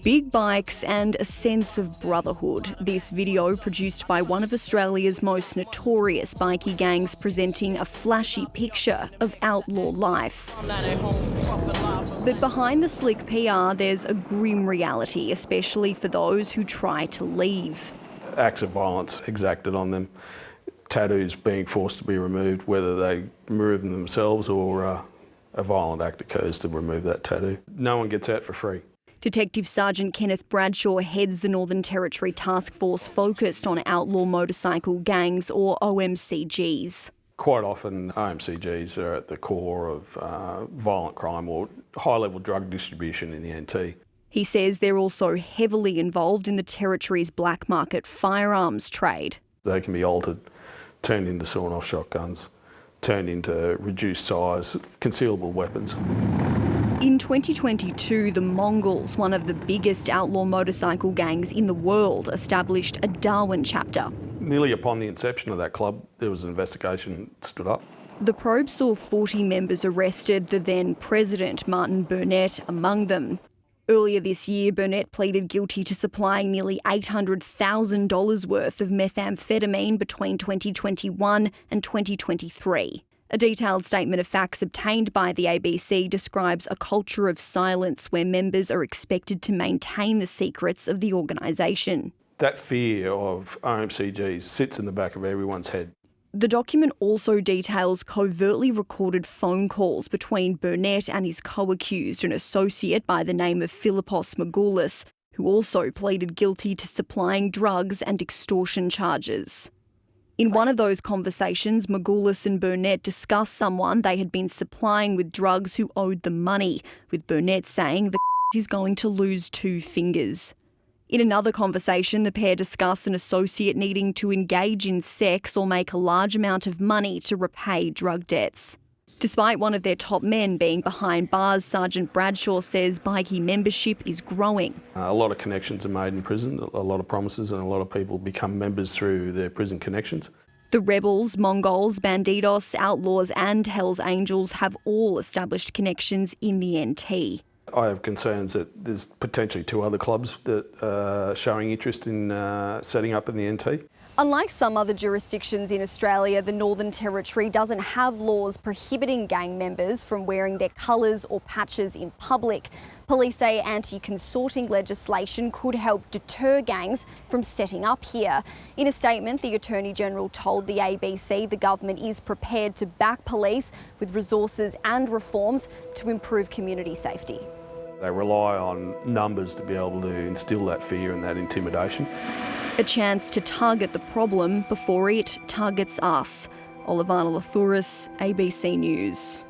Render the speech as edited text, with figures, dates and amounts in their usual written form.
Big bikes and a sense of brotherhood. This video, produced by one of Australia's most notorious bikie gangs, presenting a flashy picture of outlaw life. But behind the slick PR, there's a grim reality, especially for those who try to leave. Acts of violence exacted on them, tattoos being forced to be removed, whether they remove them themselves or a violent act occurs to remove that tattoo. No one gets out for free. Detective Sergeant Kenneth Bradshaw heads the Northern Territory Task Force focused on outlaw motorcycle gangs, or OMCGs. Quite often OMCGs are at the core of violent crime or high-level drug distribution in the NT. He says they're also heavily involved in the Territory's black market firearms trade. They can be altered, turned into sawn-off shotguns, turned into reduced size, concealable weapons. In 2022, the Mongols, one of the biggest outlaw motorcycle gangs in the world, established a Darwin chapter. Nearly upon the inception of that club, there was an investigation that stood up. The probe saw 40 members arrested, the then president, Martin Burnett, among them. Earlier this year, Burnett pleaded guilty to supplying nearly $800,000 worth of methamphetamine between 2021 and 2023. A detailed statement of facts obtained by the ABC describes a culture of silence where members are expected to maintain the secrets of the organisation. That fear of OMCGs sits in the back of everyone's head. The document also details covertly recorded phone calls between Burnett and his co-accused, an associate by the name of Philippos Magoulas, who also pleaded guilty to supplying drugs and extortion charges. In one of those conversations, Magoulas and Burnett discussed someone they had been supplying with drugs who owed them money, with Burnett saying the is going to lose 2 fingers. In another conversation, the pair discussed an associate needing to engage in sex or make a large amount of money to repay drug debts. Despite one of their top men being behind bars, Sergeant Bradshaw says bikie membership is growing. A lot of connections are made in prison, a lot of promises, and a lot of people become members through their prison connections. The rebels, Mongols, Bandidos, Outlaws and Hells Angels have all established connections in the NT. I have concerns that there's potentially 2 other clubs that are showing interest in setting up in the NT. Unlike some other jurisdictions in Australia, the Northern Territory doesn't have laws prohibiting gang members from wearing their colours or patches in public. Police say anti-consorting legislation could help deter gangs from setting up here. In a statement, the Attorney-General told the ABC the government is prepared to back police with resources and reforms to improve community safety. They rely on numbers to be able to instill that fear and that intimidation. A chance to target the problem before it targets us. Olivana Lathouris, ABC News.